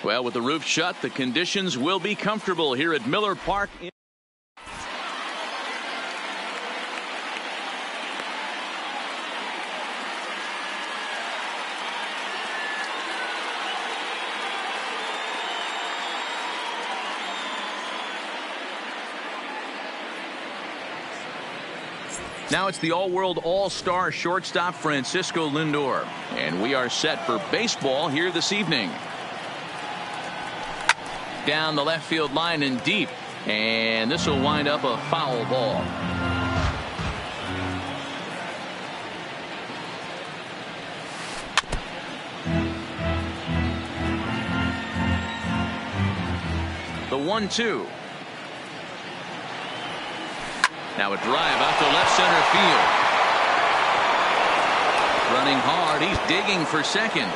Well, with the roof shut, the conditions will be comfortable here at Miller Park. Now it's the all-world all-star shortstop Francisco Lindor. And we are set for baseball here this evening. Down the left field line and deep. And this will wind up a foul ball. The 1-2. Now a drive out to left center field. Running hard. He's digging for second.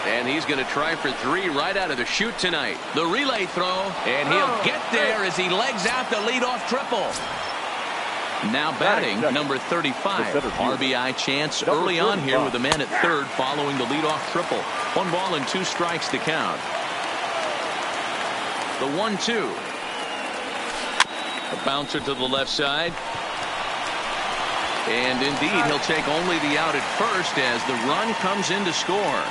And he's going to try for 3 right out of the chute tonight. The relay throw. And he'll get there as he legs out the leadoff triple. Now batting number 35. RBI chance early on here with a man at third following the leadoff triple. 1 ball and 2 strikes to count. The 1-2. A bouncer to the left side. And indeed, he'll take only the out at first as the run comes in to score.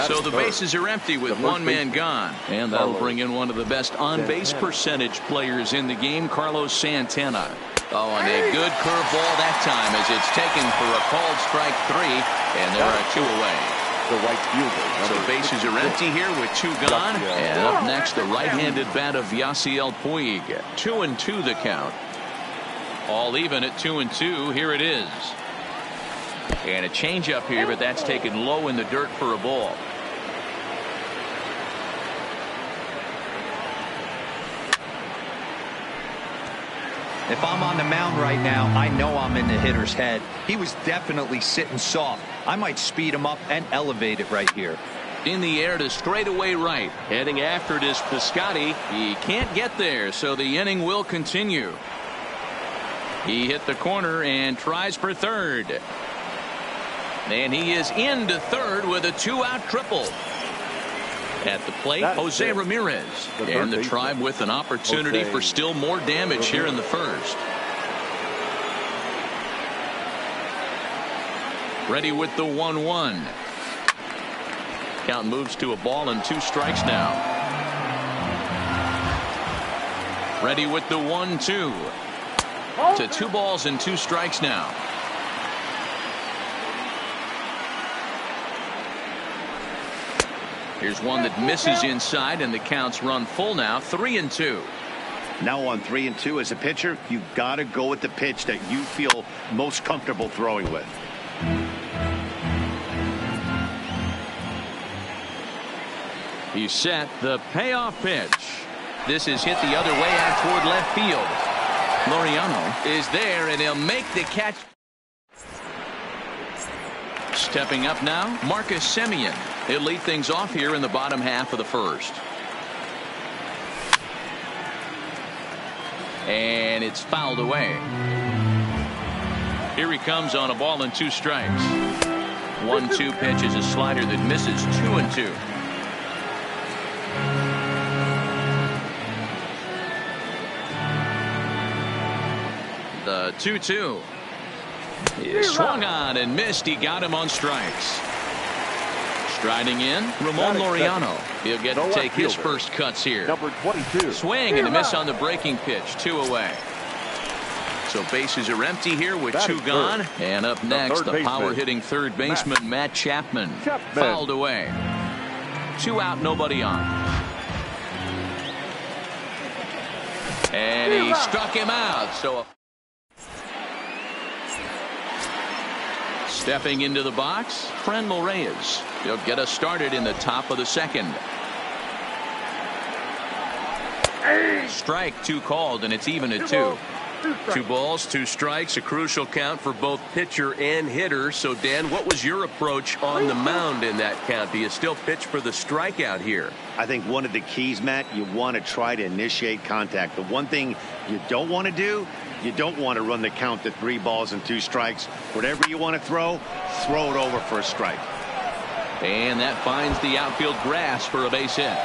So the bases are empty with 1 man gone. And that'll bring in one of the best on-base percentage players in the game, Carlos Santana. Oh, and a good curveball that time as it's taken for a called strike 3. And there are 2 away. The right fielder. So bases are empty here with 2 gone. And up next, the right-handed bat of Yasiel Puig. 2-2 the count. All even at 2-2. Here it is. And a changeup here, but that's taken low in the dirt for a ball. If I'm on the mound right now, I know I'm in the hitter's head. He was definitely sitting soft. I might speed him up and elevate it right here. In the air to straightaway right. Heading after it is Piscotty. He can't get there, so the inning will continue. He hit the corner and tries for third. And he is into third with a 2-out triple. At the plate, Jose Ramirez. And the Tribe with an opportunity for still more damage here in the first. Ready with the 1-1. Count moves to a ball and 2 strikes now. Ready with the 1-2. To 2 balls and 2 strikes now. Here's one that misses inside, and the counts run full now. 3-2. Now on 3-2 as a pitcher, you've got to go with the pitch that you feel most comfortable throwing with. He's set. The payoff pitch. This is hit the other way out toward left field. Laureano is there, and he'll make the catch. Stepping up now, Marcus Semien. He'll lead things off here in the bottom half of the first. And it's fouled away. Here he comes on a ball and 2 strikes. 1-2 pitch is a slider that misses. 2-2. The 2-2. He swung on and missed. He got him on strikes. Striding in, Ramon Laureano. He'll get to take his first cuts here. Number 22. Swing and a miss on the breaking pitch. 2 away. So bases are empty here with 2 gone. And up next, the power-hitting third baseman, Matt Chapman. Fouled away. 2 out, nobody on. And he struck him out. So stepping into the box, Franmil Reyes. He'll get us started in the top of the second. Strike 2 called, and it's even at 2. 2 balls, 2 strikes, a crucial count for both pitcher and hitter. So, Dan, what was your approach on the mound in that count? Do you still pitch for the strikeout here? I think one of the keys, Matt, you want to try to initiate contact. The one thing you don't want to do, you don't want to run the count to 3 balls and 2 strikes. Whatever you want to throw it over for a strike. And that finds the outfield grass for a base hit.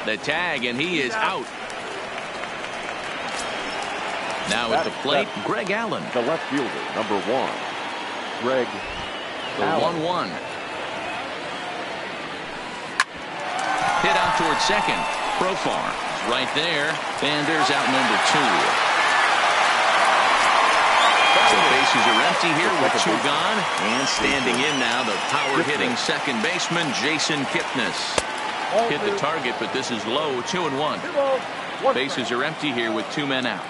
The tag, and he is out. Now at the plate, Greg Allen. The left fielder, number 1, Greg Allen. 1-1. Hit out towards second. Profar right there. And there's out number 2. So bases are empty here with 2 gone. And standing in now, the power-hitting second baseman, Jason Kipnis. Hit the target, but this is low, 2-1. Bases are empty here with 2 men out.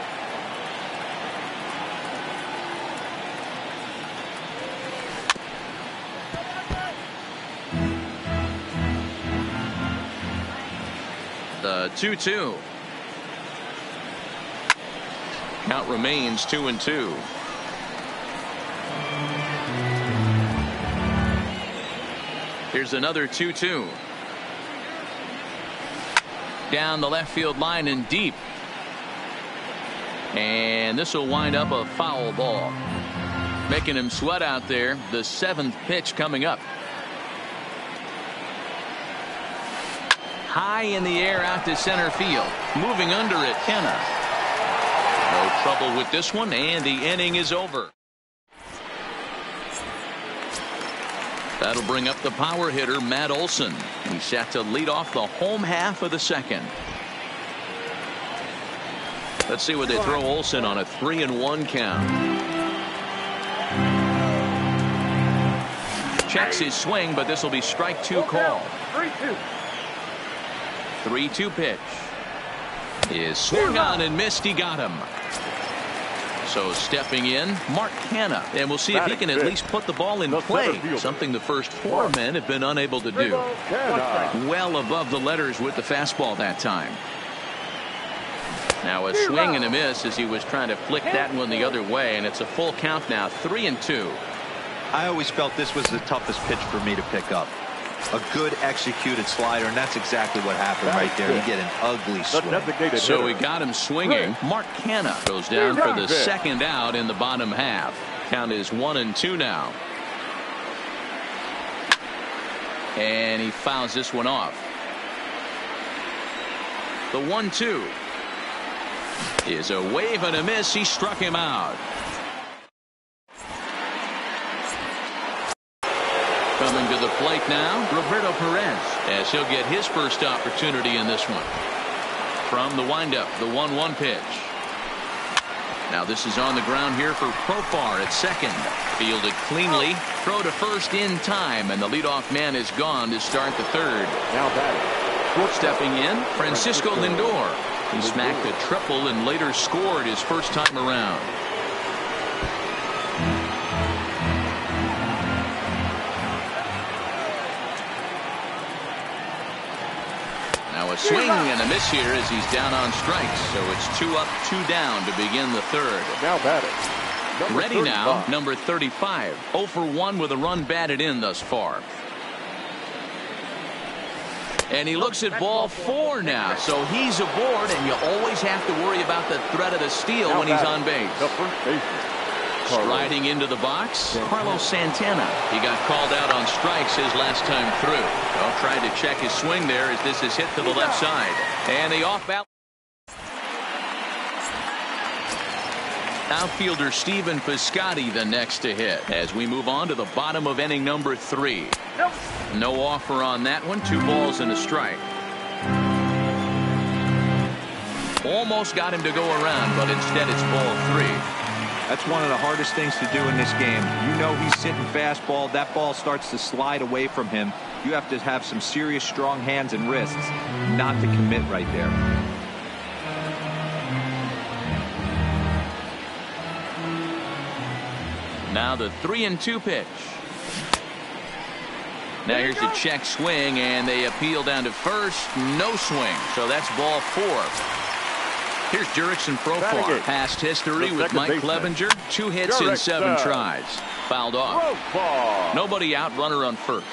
The 2-2. Count remains 2-2. Here's another 2-2. Down the left field line and deep. And this will wind up a foul ball. Making him sweat out there. The 7th pitch coming up. High in the air out to center field. Moving under it, Kenna. No trouble with this one, and the inning is over. That'll bring up the power hitter, Matt Olson. He's set to lead off the home half of the second. Let's see what they throw Olson on a 3-1 count. Checks his swing, but this will be strike 2 call. 3-2. 3-2 pitch. Is swung on and missed. He got him. So stepping in, Mark Hanna, and we'll see if he can at least put the ball in play, something the first 4 men have been unable to do. Well above the letters with the fastball that time. Now a swing and a miss as he was trying to flick that one the other way, and it's a full count now, 3-2. I always felt this was the toughest pitch for me to pick up. A good executed slider, and that's exactly what happened right there. You get an ugly swing. So he got him swinging. Mark Hanna goes down for the second out in the bottom half. Count is 1-2 now. And he fouls this one off. The 1-2 is a wave and a miss. He struck him out. Coming to the plate now, Roberto Perez, as he'll get his first opportunity in this one. From the windup, the 1-1 pitch. Now this is on the ground here for Profar at second. Fielded cleanly, throw to first in time, and the leadoff man is gone to start the third. Now batting. Stepping in, Francisco Lindor. He smacked a triple and later scored his first time around. A swing and a miss here as he's down on strikes. So it's 2 up, 2 down to begin the third. Now batting. Ready now, number 35. 0 for 1 with a run batted in thus far. And he looks at ball 4 now. So he's aboard, and you always have to worry about the threat of the steal when he's on base. The first baseman. Striding into the box, Carlos Santana. He got called out on strikes his last time through. Well, tried to check his swing there as this is hit to the left side. And the off-balance. Outfielder Stephen Piscotty the next to hit as we move on to the bottom of inning number 3. No offer on that one. 2 balls and a strike. Almost got him to go around, but instead it's ball 3. That's one of the hardest things to do in this game. You know he's sitting fastball. That ball starts to slide away from him. You have to have some serious strong hands and wrists not to commit right there. Now the 3-2 pitch. Now here's a check swing, and they appeal down to first. No swing. So that's ball 4. Here's Jurickson Profar. Past history with Mike Clevenger. 2 hits in 7 tries. Fouled off. Nobody out, runner on first.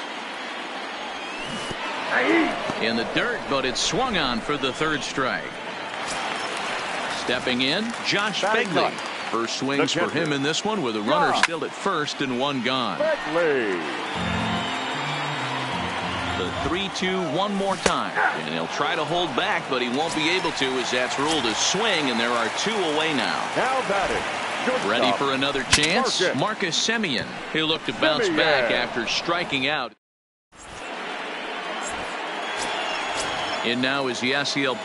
In the dirt, but it's swung on for the 3rd strike. Stepping in, Josh Begley. First swings for him in this one with a runner still at first and one gone. The 3-2 one more time, and he'll try to hold back, but he won't be able to, as that's ruled a swing, and there are two away now. Now batting. Ready for another chance? Marcus Semien. He'll look to bounce back after striking out. In now is Yasiel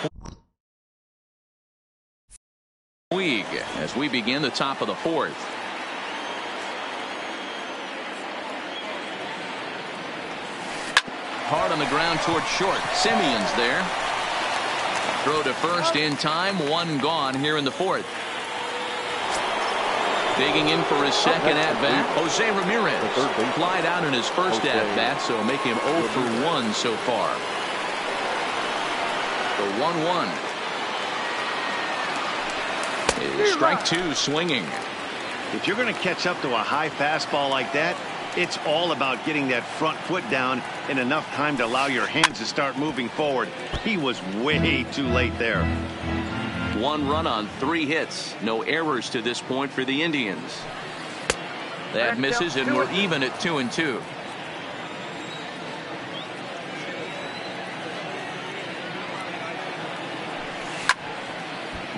Puig as we begin the top of the fourth. Hard on the ground toward short. Semien's there. Throw to first in time. One gone here in the fourth. Digging in for his second at-bat, Jose Ramirez. Flied out in his first at-bat, so make him 0 for 1 so far. The 1-1. Strike two, swinging. If you're going to catch up to a high fastball like that, it's all about getting that front foot down in enough time to allow your hands to start moving forward. He was way too late there. 1 run on 3 hits. No errors to this point for the Indians. That misses, and we're even at 2-2.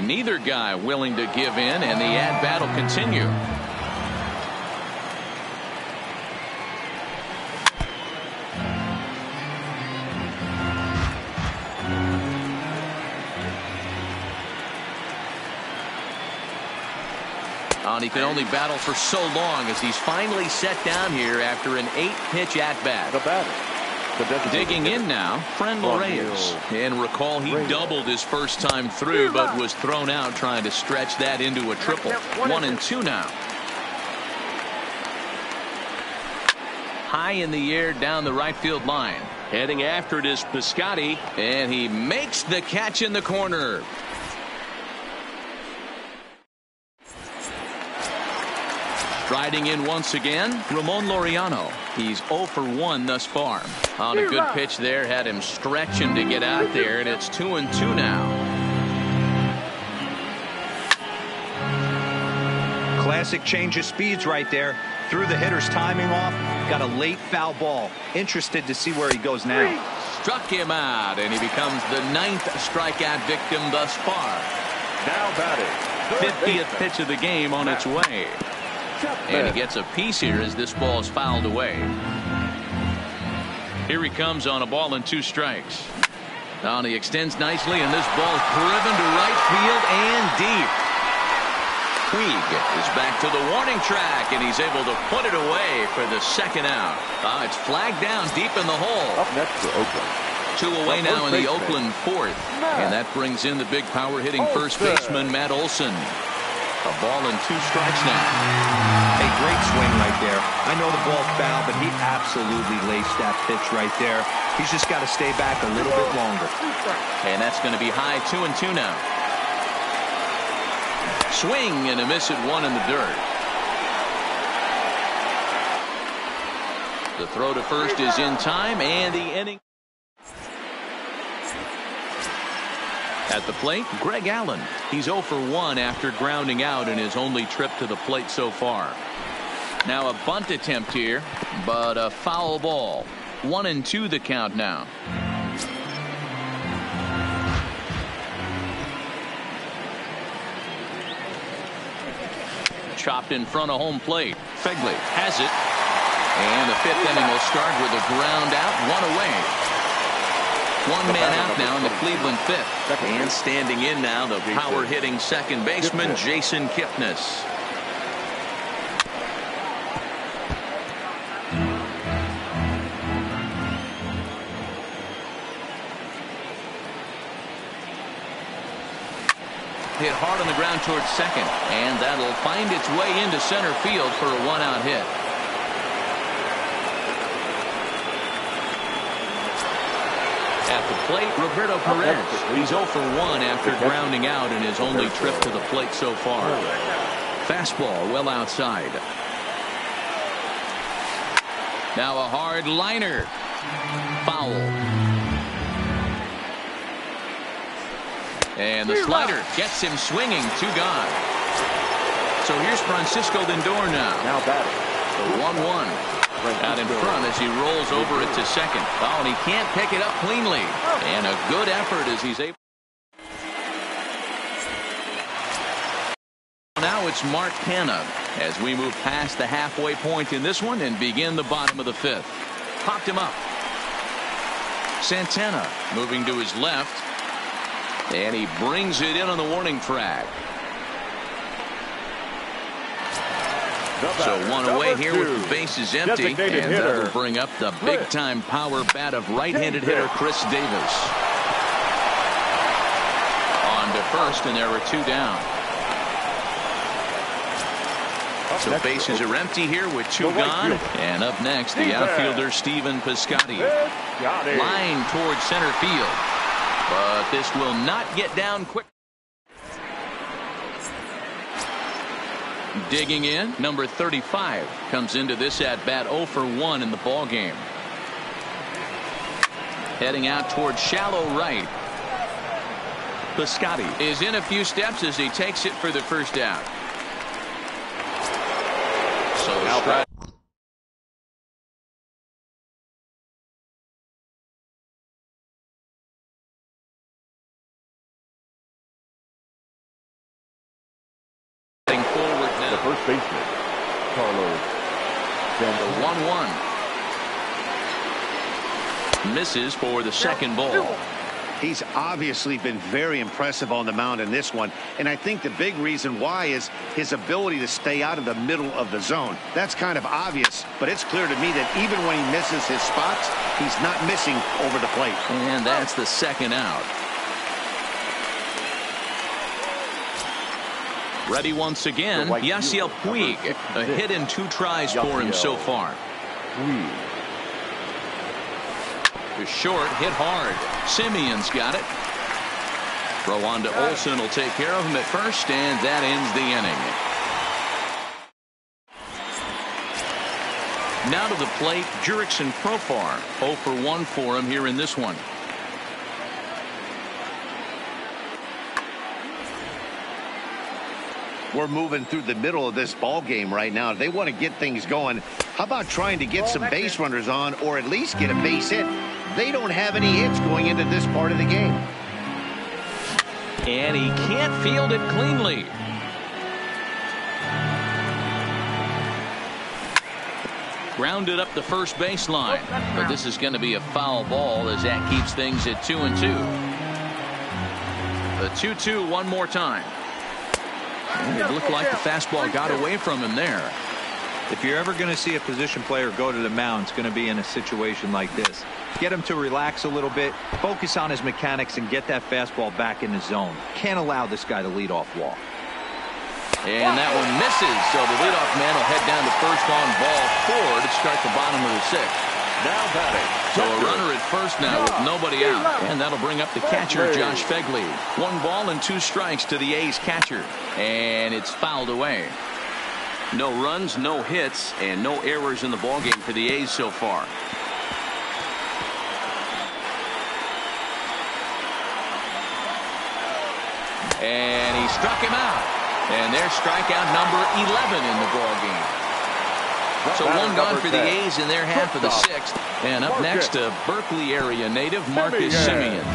Neither guy willing to give in, and the at-bat will continue. He can only battle for so long as he's finally set down here after an 8-pitch at-bat. Digging in now, Friendly Reyes. And recall, he doubled his first time through, but was thrown out trying to stretch that into a triple. 1-2 now. High in the air down the right field line. Heading after it is Piscotty, and he makes the catch in the corner. Striding in once again, Ramon Laureano. He's 0 for 1 thus far. On a good pitch there, had him stretching to get out there, and it's 2-2 now. Classic change of speeds right there. Threw the hitter's timing off. Got a late foul ball. Interested to see where he goes now. Struck him out, and he becomes the 9th strikeout victim thus far. Now batting. 50th pitch of the game on its way. And he gets a piece here as this ball is fouled away. Here he comes on a ball and 2 strikes. Now he extends nicely, and this ball is driven to right field and deep. Puig is back to the warning track, and he's able to put it away for the second out. It's flagged down deep in the hole. Up next to Oakland. 2 away now in the Oakland fourth. And that brings in the big power hitting first baseman Matt Olson. A ball and 2 strikes now. Hey, great swing right there. I know the ball's foul, but he absolutely laced that pitch right there. He's just got to stay back a little bit longer. And that's going to be high. 2-2 now. Swing and a miss at 1 in the dirt. The throw to first is in time, and the inning. At the plate, Greg Allen. He's 0 for 1 after grounding out in his only trip to the plate so far. Now a bunt attempt here, but a foul ball. 1-2 the count now. Chopped in front of home plate. Fegley has it. And the 5th inning will start with a ground out, 1 away. 1 man out now in the Cleveland 5th. And standing in now, the power hitting second baseman, Jason Kipnis. Hit hard on the ground towards second, and that'll find its way into center field for a 1-out hit. At the plate, Roberto Perez. He's 0 for 1 after grounding out in his only trip to the plate so far. Fastball well outside. Now a hard liner. Foul. And the slider gets him swinging. 2 gone. So here's Francisco Lindor now. Now batting. The 1-1. Out in front as he rolls over it to second. Oh, and he can't pick it up cleanly. And a good effort as he's able. Now it's Mark Canha as we move past the halfway point in this one and begin the bottom of the fifth. Popped him up. Santana moving to his left. And he brings it in on the warning track. So one away here with the bases empty, and that will bring up the big-time power bat of right-handed hitter Chris Davis. On to first, and there are 2 down. So bases are empty here with 2 gone, and up next the outfielder Stephen Piscotty. Line towards center field, but this will not get down quick. Digging in, number 35 comes into this at bat 0 for 1 in the ball game. Heading out towards shallow right. Piscotty is in a few steps as he takes it for the first out. So now strike. First baseman, Carlos. The 1-1. Misses for the second ball. He's obviously been very impressive on the mound in this one, and I think the big reason why is his ability to stay out of the middle of the zone. That's kind of obvious, but it's clear to me that even when he misses his spots, he's not missing over the plate. And that's the second out. Ready once again, Yasiel Puig. A hit in 2 tries for him so far. The short, hit hard. Simeon's got it. Throw on to Olsen will take care of him at first, and that ends the inning. Now to the plate, Jurickson Profar. 0 for 1 for him here in this one. We're moving through the middle of this ball game right now. They want to get things going. How about trying to get some base runners on, or at least get a base hit? They don't have any hits going into this part of the game. And he can't field it cleanly. Grounded up the first baseline, but this is going to be a foul ball as that keeps things at 2-2. The 2-2 one more time. And it looked like the fastball got away from him there. If you're ever going to see a position player go to the mound, it's going to be in a situation like this. Get him to relax a little bit, focus on his mechanics, and get that fastball back in the zone. Can't allow this guy to lead off walk. And that one misses, so the leadoff man will head down to first on ball 4 to start the bottom of the 6th. Now batting. So a runner at first now with nobody out, and that'll bring up the catcher Josh Phegley. 1 ball and 2 strikes to the A's catcher, and it's fouled away. No runs, no hits, and no errors in the ballgame for the A's so far. And he struck him out. And there's strikeout number 11 in the ballgame. So 1 gone for the A's in their half of the 6th. And up next, a Berkeley area native, Marcus Simeon.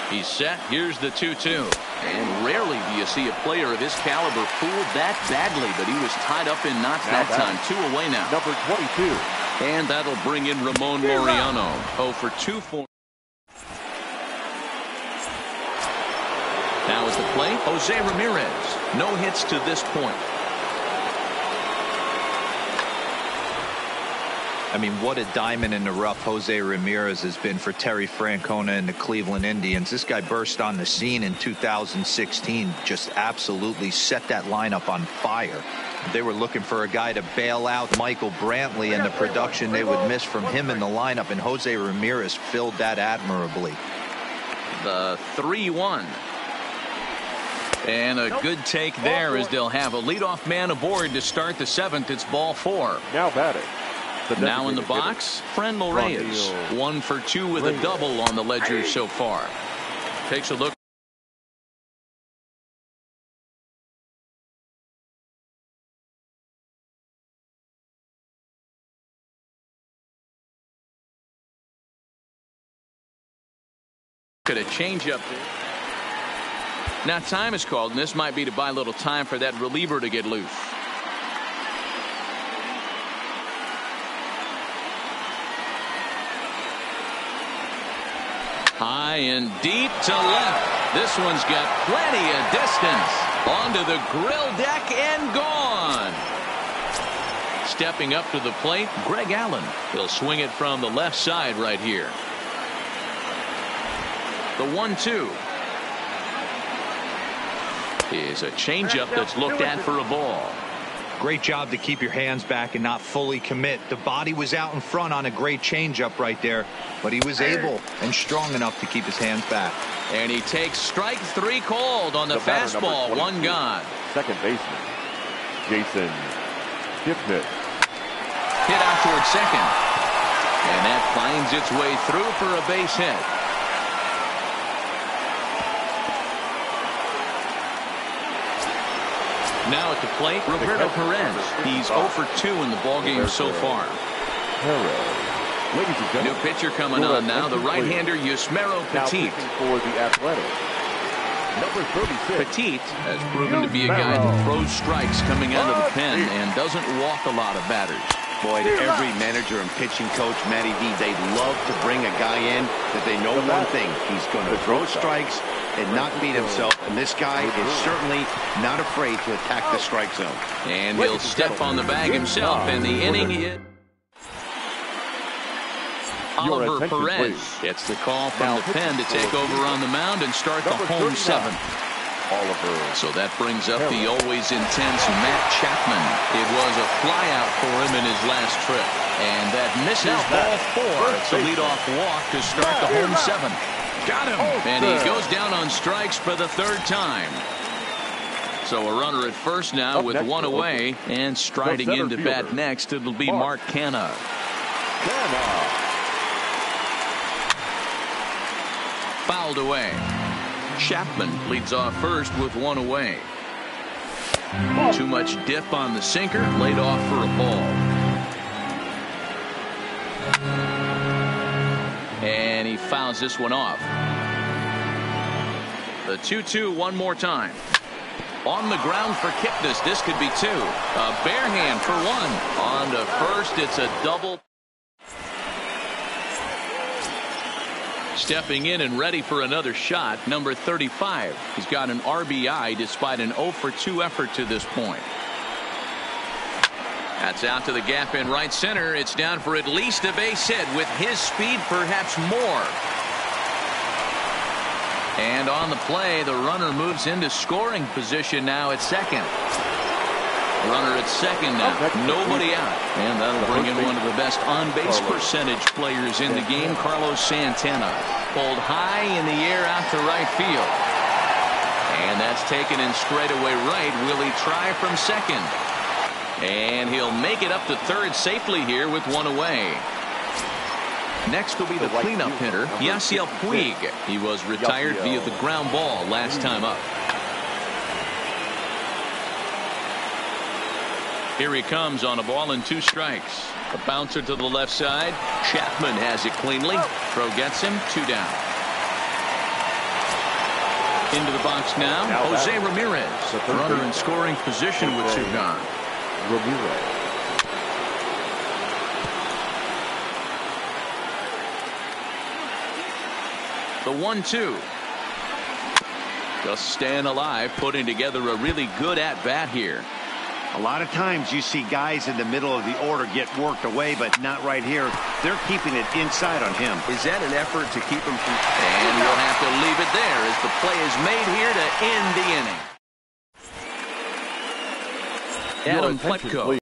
He's set. Here's the 2-2. And rarely do you see a player of his caliber fooled that badly, but he was tied up in knots that time. 2 away now. Number 22. And that'll bring in Ramon Laureano. 0 for 2 for. Now at the plate, Jose Ramirez. No hits to this point. I mean, what a diamond in the rough Jose Ramirez has been for Terry Francona and the Cleveland Indians. This guy burst on the scene in 2016, just absolutely set that lineup on fire. They were looking for a guy to bail out Michael Brantley and the production they would miss from him in the lineup, and Jose Ramirez filled that admirably. The 3-1. And a good take there as they'll have a leadoff man aboard to start the 7th. It's ball 4. Now batting. Now in the box, Friendly Reyes. 1 for 2 with a double on the ledger so far. Takes a look. At a changeup there. Now time is called, and this might be to buy a little time for that reliever to get loose. High and deep to left. This one's got plenty of distance. Onto the grill deck and gone. Stepping up to the plate, Greg Allen. He'll swing it from the left side right here. The 1-2 is a changeup that's looked at for a ball. Great job to keep your hands back and not fully commit. The body was out in front on a great changeup right there, but he was able and strong enough to keep his hands back. And he takes strike 3 called on the fastball. 1 gone. Second baseman, Jason Gibson. Hit out toward second. And that finds its way through for a base hit. Now at the plate, Roberto Perez. He's 0 for 2 in the ballgame so far. New pitcher coming on now, the right-hander Yusmeiro Petit. For the Athletic, number 36. Petit has proven to be a guy that throws strikes coming out of the pen and doesn't walk a lot of batters. Boy, to every manager and pitching coach, Matty V, they love to bring a guy in that they know one thing. He's going to throw strikes and not beat himself. And this guy is certainly not afraid to attack the strike zone. And he'll step on the bag himself, and the inning is Oliver Perez gets the call from the pen to take over on the mound and start the home 7th. So that brings up the always intense Matt Chapman. It was a flyout for him in his last trip. And that misses ball 4. It's a leadoff walk to start the home 7th. Got him. And he goes down on strikes for the 3rd time. So a runner at first now with 1 away. And striding into bat next, it'll be Mark Canha. Fouled away. Chapman leads off first with 1 away. Too much dip on the sinker, laid off for a ball. And he fouls this one off. The 2-2 one more time. On the ground for Kipnis. This could be 2. A bare hand for 1. On to first, it's a double. Stepping in and ready for another shot, number 35. He's got an RBI despite an 0 for 2 effort to this point. That's out to the gap in right center. It's down for at least a base hit. With his speed, perhaps more. And on the play, the runner moves into scoring position now at second. Runner at second now. Nobody out. And that'll bring in one of the best on-base percentage players in the game, Carlos Santana. Pulled high in the air out to right field. And that's taken in straightaway right. Will he try from second? And he'll make it up to third safely here with 1 away. Next will be the cleanup hitter, Yasiel Puig. He was retired via the ground ball last time up. Here he comes on a ball and 2 strikes. A bouncer to the left side. Chapman has it cleanly. Throw gets him. 2 down. Into the box now. Jose Ramirez. Runner in scoring position with 2 gone. The 1-2. Just staying alive, putting together a really good at-bat here. A lot of times you see guys in the middle of the order get worked away, but not right here. They're keeping it inside on him. Is that an effort to keep him from... And we'll have to leave it there as the play is made here to end the inning. Adam Pletko.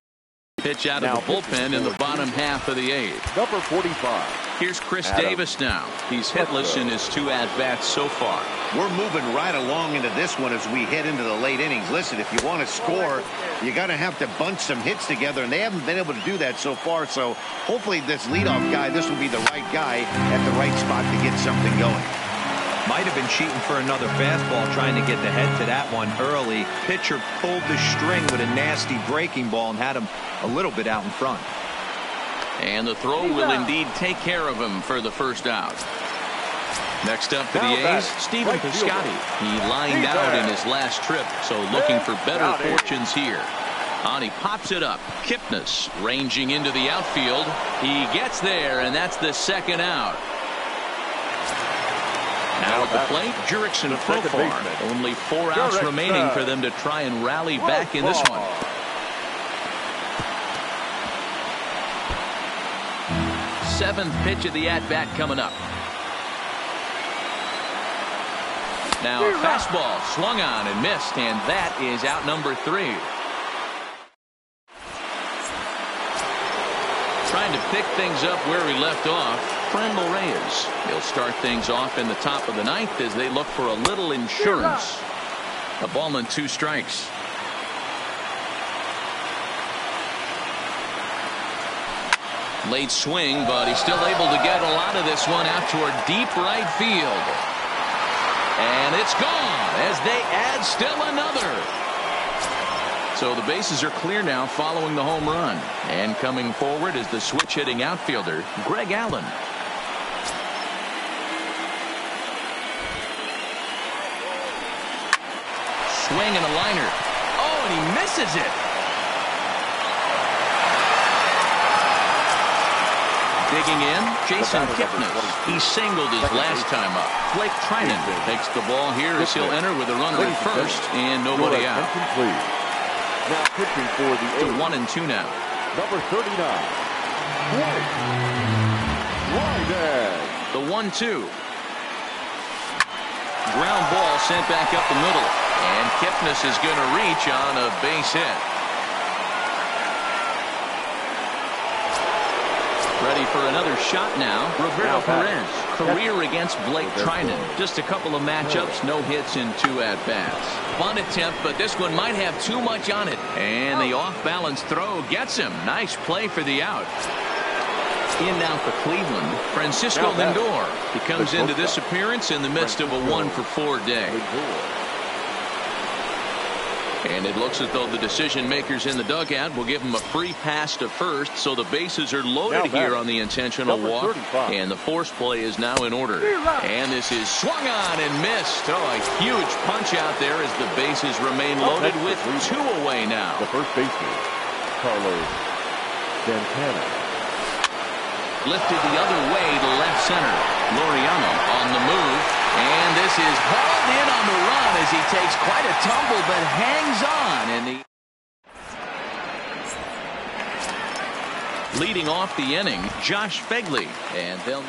Pitch out of the bullpen in the bottom half of the 8th. Number 45. Here's Chris Davis now. He's hitless in his 2 at-bats so far. We're moving right along into this one as we head into the late innings. Listen, if you want to score, you got to have to bunch some hits together, and they haven't been able to do that so far. So hopefully this leadoff guy, this will be the right guy at the right spot to get something going. Might have been cheating for another fastball, trying to get the head to that one early. Pitcher pulled the string with a nasty breaking ball and had him a little bit out in front. And the throw will indeed take care of him for the first out. Next up for the A's, Stephen Piscotty. He lined out in his last trip, so looking for better fortunes here. On, he pops it up. Kipnis ranging into the outfield. He gets there, and that's the second out. Now at the plate, Jurickson Profar. Only 4 outs remaining for them to try and rally back in this one. Seventh pitch of the at-bat coming up. Now a fastball swung on and missed, and that is out number 3. Trying to pick things up where he left off, Franmil Reyes. He'll start things off in the top of the 9th as they look for a little insurance. A ball and 2 strikes. Late swing, but he's still able to get a lot of this one out toward deep right field. And it's gone as they add still another. So the bases are clear now following the home run. And coming forward is the switch hitting outfielder, Greg Allen. Swing and a liner. Oh, and he misses it. Digging in, Jason Kipnis. He singled his last time up. Blake Trinan takes the ball here as he'll enter with a runner at first and nobody out. Now pitching for the A's. 1-2 now. Number 39. The 1-2. Ground ball sent back up the middle. And Kipnis is going to reach on a base hit. Ready for another shot now. Roberto Perez, career against Blake Trinan. Just a couple of matchups, no hits in 2 at-bats. Bunt attempt, but this one might have too much on it. And the off-balance throw gets him. Nice play for the out. In now for Cleveland, Francisco Lindor. He comes into this appearance in the midst of a 1-for-4 day. And it looks as though the decision makers in the dugout will give him a free pass to first, so the bases are loaded here on the intentional walk, and the force play is now in order. And this is swung on and missed. Oh, a huge punch out there as the bases remain loaded with 2 away now. The first baseman, Carlos Santana. Lifted the other way to left center. Laureano on the move. And this is hauled in on the run as he takes quite a tumble but hangs on. And leading off the inning, Josh Phegley. And they'll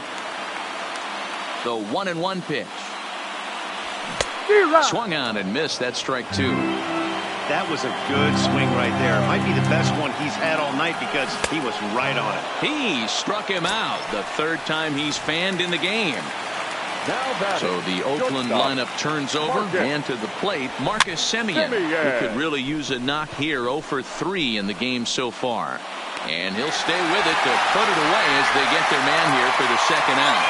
the 1-1 pitch. Swung on and missed. That's strike 2. That was a good swing right there. Might be the best one he's had all night because he was right on it. He struck him out the 3rd time he's fanned in the game. So the Oakland lineup turns over, and to the plate, Marcus Semien, who could really use a knock here. 0 for 3 in the game so far. And he'll stay with it to put it away as they get their man here for the second out.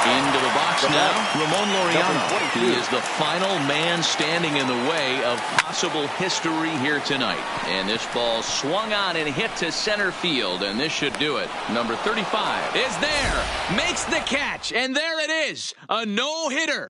Into the box now, Ramon Laureano. He is the final man standing in the way of possible history here tonight. And this ball swung on and hit to center field, and this should do it. Number 35 is there, makes the catch, and there it is, a no-hitter.